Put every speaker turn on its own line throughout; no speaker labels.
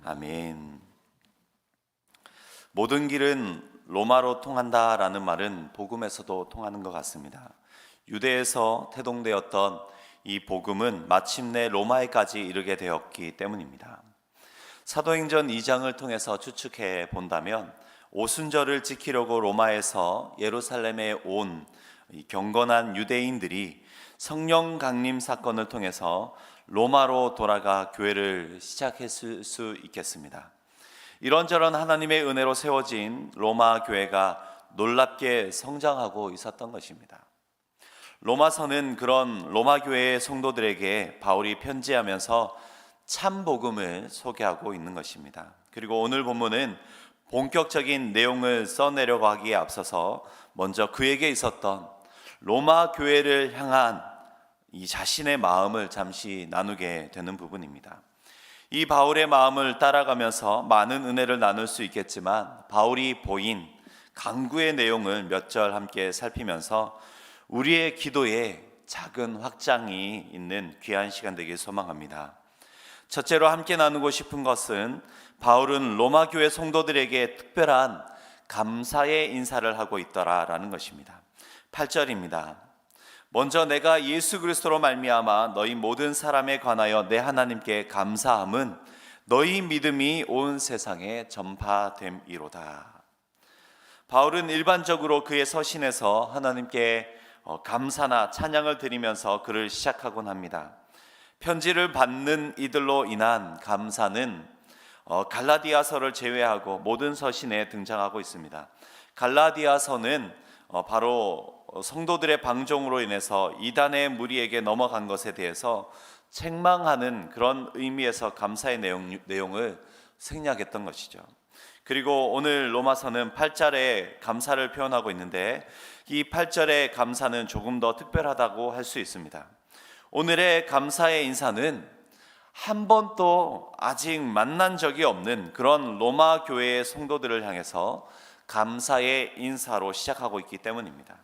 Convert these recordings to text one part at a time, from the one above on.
아멘. 모든 길은 로마로 통한다라는 말은 복음에서도 통하는 것 같습니다. 유대에서 태동되었던 이 복음은 마침내 로마에까지 이르게 되었기 때문입니다. 사도행전 2장을 통해서 추측해 본다면 오순절을 지키려고 로마에서 예루살렘에 온 경건한 유대인들이 성령 강림 사건을 통해서 로마로 돌아가 교회를 시작했을 수 있겠습니다. 이런저런 하나님의 은혜로 세워진 로마 교회가 놀랍게 성장하고 있었던 것입니다. 로마서는 그런 로마 교회의 성도들에게 바울이 편지하면서 참 복음을 소개하고 있는 것입니다. 그리고 오늘 본문은 본격적인 내용을 써내려가기에 앞서서 먼저 그에게 있었던 로마 교회를 향한 이 자신의 마음을 잠시 나누게 되는 부분입니다. 이 바울의 마음을 따라가면서 많은 은혜를 나눌 수 있겠지만 바울이 보인 강구의 내용을 몇 절 함께 살피면서 우리의 기도에 작은 확장이 있는 귀한 시간 되길 소망합니다. 첫째로 함께 나누고 싶은 것은 바울은 로마 교회 성도들에게 특별한 감사의 인사를 하고 있더라라는 것입니다. 8절입니다. 먼저 내가 예수 그리스도로 말미암아 너희 모든 사람에 관하여 내 하나님께 감사함은 너희 믿음이 온 세상에 전파됨이로다. 바울은 일반적으로 그의 서신에서 하나님께 감사나 찬양을 드리면서 글을 시작하곤 합니다. 편지를 받는 이들로 인한 감사는 갈라디아서를 제외하고 모든 서신에 등장하고 있습니다. 갈라디아서는 바로 성도들의 방종으로 인해서 이단의 무리에게 넘어간 것에 대해서 책망하는 그런 의미에서 감사의 내용을 생략했던 것이죠. 그리고 오늘 로마서는 8절에 감사를 표현하고 있는데 이 8절의 감사는 조금 더 특별하다고 할 수 있습니다. 오늘의 감사의 인사는 한 번도 아직 만난 적이 없는 그런 로마 교회의 성도들을 향해서 감사의 인사로 시작하고 있기 때문입니다.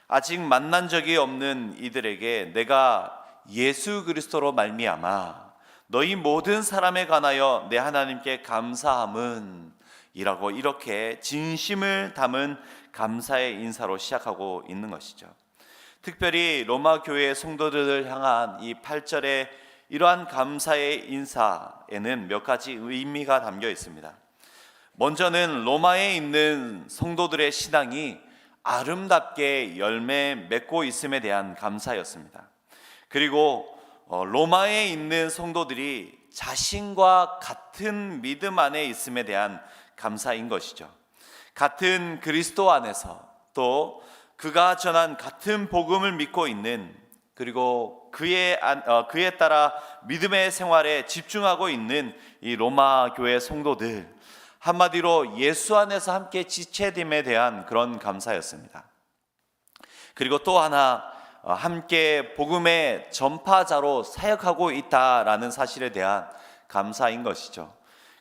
아직 만난 적이 없는 이들에게 내가 예수 그리스도로 말미암아 너희 모든 사람에 관하여 내 하나님께 감사함은 이라고 이렇게 진심을 담은 감사의 인사로 시작하고 있는 것이죠. 특별히 로마 교회의 성도들을 향한 이 8절의 이러한 감사의 인사에는 몇 가지 의미가 담겨 있습니다. 먼저는 로마에 있는 성도들의 신앙이 아름답게 열매 맺고 있음에 대한 감사였습니다. 그리고 로마에 있는 성도들이 자신과 같은 믿음 안에 있음에 대한 감사인 것이죠. 같은 그리스도 안에서 또 그가 전한 같은 복음을 믿고 있는 그리고 그에 따라 믿음의 생활에 집중하고 있는 이 로마 교회 성도들, 한마디로 예수 안에서 함께 지체됨에 대한 그런 감사였습니다. 그리고 또 하나 함께 복음의 전파자로 사역하고 있다라는 사실에 대한 감사인 것이죠.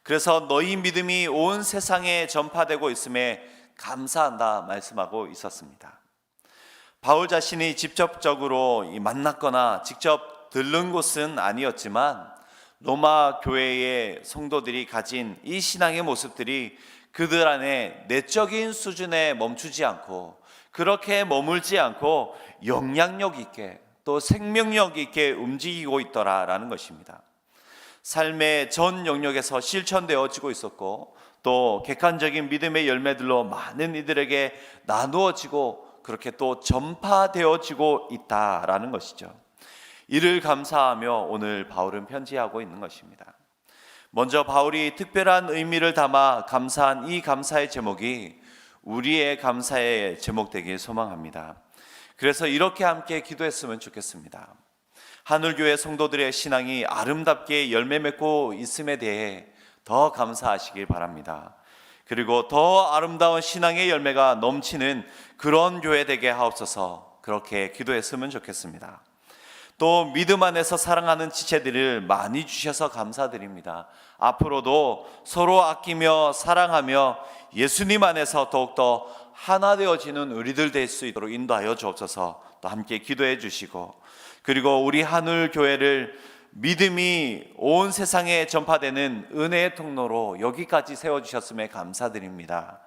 그래서 너희 믿음이 온 세상에 전파되고 있음에 감사한다 말씀하고 있었습니다. 바울 자신이 직접적으로 만났거나 직접 들른 곳은 아니었지만 로마 교회의 성도들이 가진 이 신앙의 모습들이 그들 안에 내적인 수준에 멈추지 않고 그렇게 머물지 않고 영향력 있게 또 생명력 있게 움직이고 있더라라는 것입니다. 삶의 전 영역에서 실천되어지고 있었고 또 객관적인 믿음의 열매들로 많은 이들에게 나누어지고 그렇게 또 전파되어지고 있다라는 것이죠. 이를 감사하며 오늘 바울은 편지하고 있는 것입니다. 먼저 바울이 특별한 의미를 담아 감사한 이 감사의 제목이 우리의 감사의 제목 되길 소망합니다. 그래서 이렇게 함께 기도했으면 좋겠습니다. 하늘교회 성도들의 신앙이 아름답게 열매 맺고 있음에 대해 더 감사하시길 바랍니다. 그리고 더 아름다운 신앙의 열매가 넘치는 그런 교회 되게 하옵소서. 그렇게 기도했으면 좋겠습니다. 또 믿음 안에서 사랑하는 지체들을 많이 주셔서 감사드립니다. 앞으로도 서로 아끼며 사랑하며 예수님 안에서 더욱더 하나 되어지는 우리들 될 수 있도록 인도하여 주옵소서. 또 함께 기도해 주시고 그리고 우리 하늘 교회를 믿음이 온 세상에 전파되는 은혜의 통로로 여기까지 세워주셨음에 감사드립니다.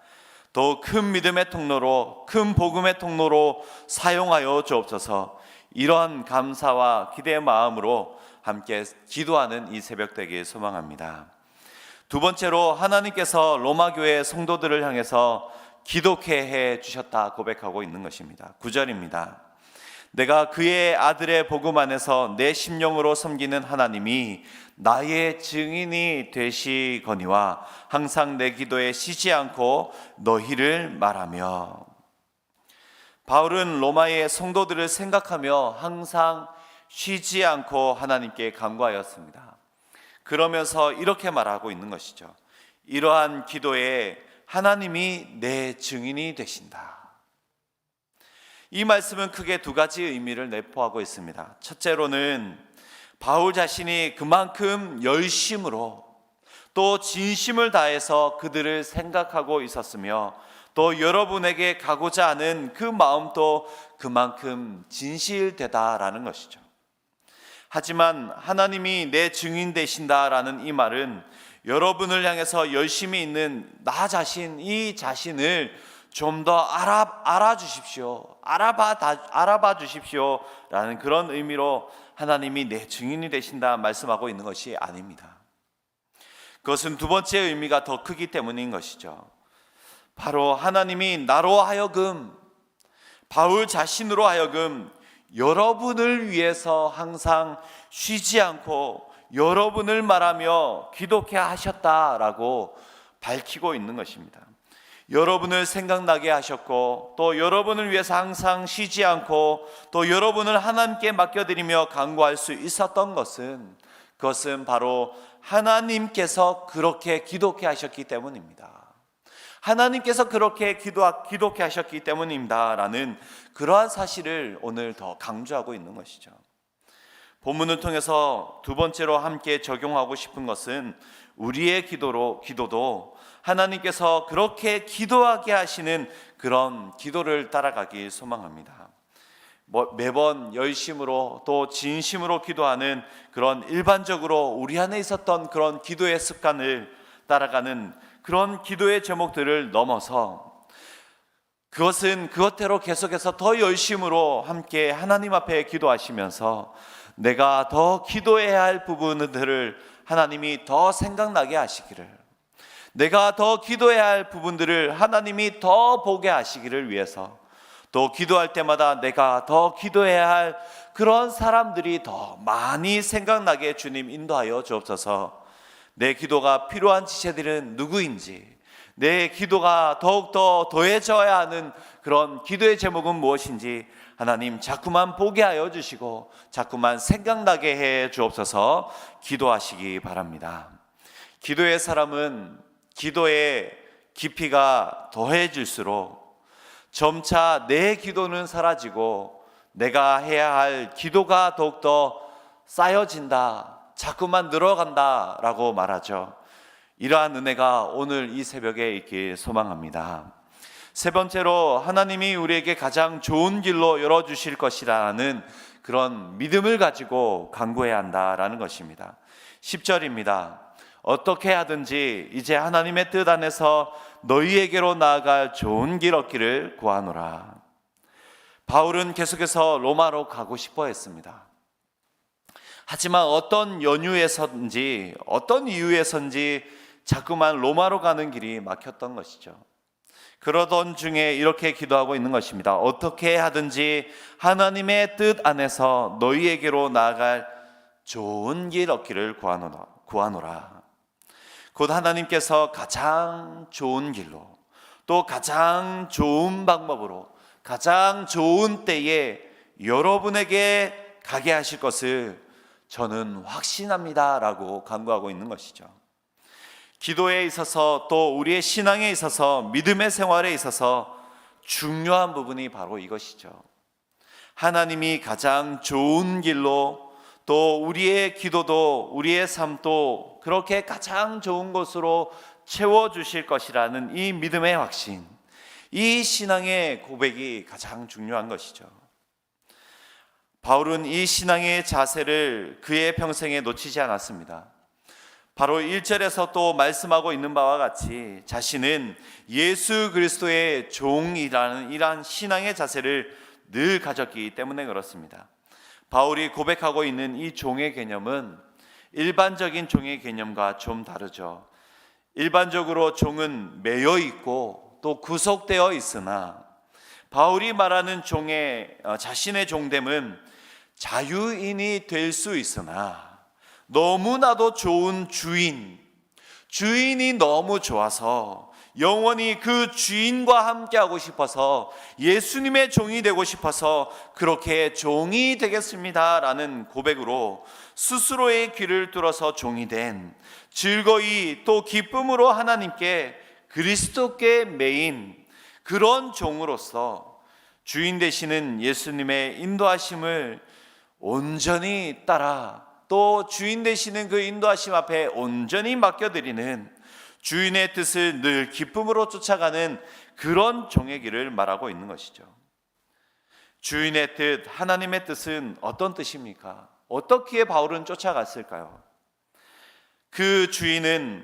더 큰 믿음의 통로로, 큰 복음의 통로로 사용하여 주옵소서. 이러한 감사와 기대의 마음으로 함께 기도하는 이 새벽 되길 소망합니다. 두 번째로, 하나님께서 로마 교회 성도들을 향해서 기독해 해 주셨다 고백하고 있는 것입니다. 9절입니다. 내가 그의 아들의 복음 안에서 내 심령으로 섬기는 하나님이 나의 증인이 되시거니와 항상 내 기도에 쉬지 않고 너희를 말하며. 바울은 로마의 성도들을 생각하며 항상 쉬지 않고 하나님께 간구하였습니다. 그러면서 이렇게 말하고 있는 것이죠. 이러한 기도에 하나님이 내 증인이 되신다. 이 말씀은 크게 두 가지 의미를 내포하고 있습니다. 첫째로는 바울 자신이 그만큼 열심으로 또 진심을 다해서 그들을 생각하고 있었으며, 또 여러분에게 가고자 하는 그 마음도 그만큼 진실되다라는 것이죠. 하지만 하나님이 내 증인 되신다라는 이 말은 여러분을 향해서 열심히 있는 나 자신, 이 자신을 좀 더 알아주십시오, 알아봐 주십시오 라는 그런 의미로 하나님이 내 증인이 되신다 말씀하고 있는 것이 아닙니다. 그것은 두 번째 의미가 더 크기 때문인 것이죠. 바로 하나님이 나로 하여금, 바울 자신으로 하여금 여러분을 위해서 항상 쉬지 않고 여러분을 말하며 기독해 하셨다라고 밝히고 있는 것입니다. 여러분을 생각나게 하셨고, 또 여러분을 위해서 항상 쉬지 않고 또 여러분을 하나님께 맡겨드리며 간구할 수 있었던 것은, 그것은 바로 하나님께서 그렇게 기독해 하셨기 때문입니다. 하나님께서 그렇게 기독해 하셨기 때문입니다 라는 그러한 사실을 오늘 더 강조하고 있는 것이죠. 본문을 통해서 두 번째로 함께 적용하고 싶은 것은, 우리의 기도도 하나님께서 그렇게 기도하게 하시는 그런 기도를 따라가길 소망합니다. 매번 열심으로 또 진심으로 기도하는 그런 일반적으로 우리 안에 있었던 그런 기도의 습관을 따라가는 그런 기도의 제목들을 넘어서, 그것은 그것대로 계속해서 더 열심으로 함께 하나님 앞에 기도하시면서 내가 더 기도해야 할 부분들을 하나님이 더 생각나게 하시기를, 내가 더 기도해야 할 부분들을 하나님이 더 보게 하시기를 위해서, 또 기도할 때마다 내가 더 기도해야 할 그런 사람들이 더 많이 생각나게 주님 인도하여 주옵소서. 내 기도가 필요한 지체들은 누구인지, 내 기도가 더욱더 더해져야 하는 그런 기도의 제목은 무엇인지 하나님 자꾸만 보게 하여 주시고 자꾸만 생각나게 해 주옵소서. 기도하시기 바랍니다. 기도의 사람은 기도의 깊이가 더해질수록 점차 내 기도는 사라지고 내가 해야 할 기도가 더욱더 쌓여진다, 자꾸만 늘어간다 라고 말하죠. 이러한 은혜가 오늘 이 새벽에 있길 소망합니다. 세 번째로, 하나님이 우리에게 가장 좋은 길로 열어주실 것이라는 그런 믿음을 가지고 간구해야 한다라는 것입니다. 10절입니다. 어떻게 하든지 이제 하나님의 뜻 안에서 너희에게로 나아갈 좋은 길 얻기를 구하노라. 바울은 계속해서 로마로 가고 싶어 했습니다. 하지만 어떤 연유에서인지 어떤 이유에서인지 자꾸만 로마로 가는 길이 막혔던 것이죠. 그러던 중에 이렇게 기도하고 있는 것입니다. 어떻게 하든지 하나님의 뜻 안에서 너희에게로 나아갈 좋은 길 얻기를 구하노라. 곧 하나님께서 가장 좋은 길로, 또 가장 좋은 방법으로, 가장 좋은 때에 여러분에게 가게 하실 것을 저는 확신합니다 라고 간구하고 있는 것이죠. 기도에 있어서 또 우리의 신앙에 있어서 믿음의 생활에 있어서 중요한 부분이 바로 이것이죠. 하나님이 가장 좋은 길로, 또 우리의 기도도 우리의 삶도 그렇게 가장 좋은 곳으로 채워주실 것이라는 이 믿음의 확신, 이 신앙의 고백이 가장 중요한 것이죠. 바울은 이 신앙의 자세를 그의 평생에 놓치지 않았습니다. 바로 1절에서 또 말씀하고 있는 바와 같이 자신은 예수 그리스도의 종이라는 이러한 신앙의 자세를 늘 가졌기 때문에 그렇습니다. 바울이 고백하고 있는 이 종의 개념은 일반적인 종의 개념과 좀 다르죠. 일반적으로 종은 매여 있고 또 구속되어 있으나 바울이 말하는 자신의 종됨은 자유인이 될 수 있으나 너무나도 좋은 주인이 너무 좋아서 영원히 그 주인과 함께하고 싶어서 예수님의 종이 되고 싶어서 그렇게 종이 되겠습니다 라는 고백으로 스스로의 귀를 뚫어서 종이 된, 즐거이 또 기쁨으로 하나님께 그리스도께 매인 그런 종으로서 주인 되시는 예수님의 인도하심을 온전히 따라 또 주인 되시는 그 인도하심 앞에 온전히 맡겨드리는, 주인의 뜻을 늘 기쁨으로 쫓아가는 그런 종의 길을 말하고 있는 것이죠. 주인의 뜻, 하나님의 뜻은 어떤 뜻입니까? 어떻게 바울은 쫓아갔을까요? 그 주인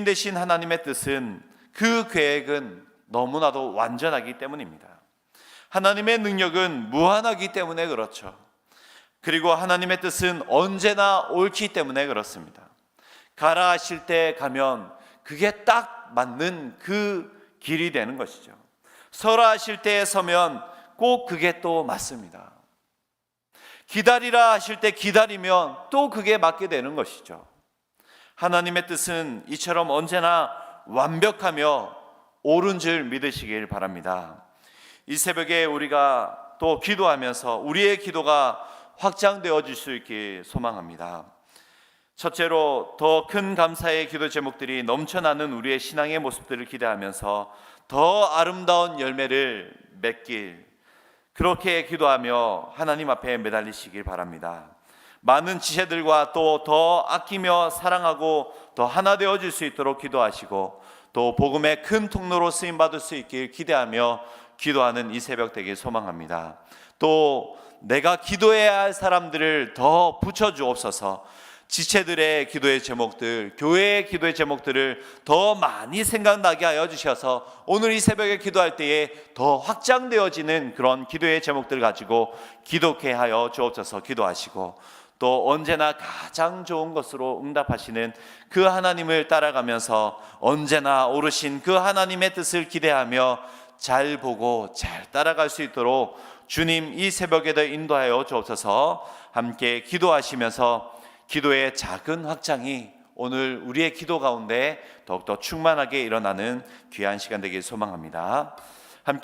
되신 하나님의 뜻은, 그 계획은 너무나도 완전하기 때문입니다. 하나님의 능력은 무한하기 때문에 그렇죠. 그리고 하나님의 뜻은 언제나 옳기 때문에 그렇습니다. 가라 하실 때 가면 그게 딱 맞는 그 길이 되는 것이죠. 서라 하실 때 서면 꼭 그게 또 맞습니다. 기다리라 하실 때 기다리면 또 그게 맞게 되는 것이죠. 하나님의 뜻은 이처럼 언제나 완벽하며 옳은 줄 믿으시길 바랍니다. 이 새벽에 우리가 또 기도하면서 우리의 기도가 확장되어질 수 있길 소망합니다. 첫째로 더 큰 감사의 기도 제목들이 넘쳐나는 우리의 신앙의 모습들을 기대하면서 더 아름다운 열매를 맺길, 그렇게 기도하며 하나님 앞에 매달리시길 바랍니다. 많은 지체들과 또 더 아끼며 사랑하고 더 하나 되어질 수 있도록 기도하시고 또 복음의 큰 통로로 쓰임받을 수 있길 기대하며 기도하는 이 새벽 되길 소망합니다. 또 내가 기도해야 할 사람들을 더 붙여주옵소서. 지체들의 기도의 제목들, 교회의 기도의 제목들을 더 많이 생각나게 하여 주셔서 오늘 이 새벽에 기도할 때에 더 확장되어지는 그런 기도의 제목들을 가지고 기도케 하여 주옵소서. 기도하시고 또 언제나 가장 좋은 것으로 응답하시는 그 하나님을 따라가면서 언제나 오르신 그 하나님의 뜻을 기대하며 잘 보고 잘 따라갈 수 있도록 주님 이 새벽에도 인도하여 주옵소서. 함께 기도하시면서 기도의 작은 확장이 오늘 우리의 기도 가운데 더욱더 충만하게 일어나는 귀한 시간 되길 소망합니다. 함께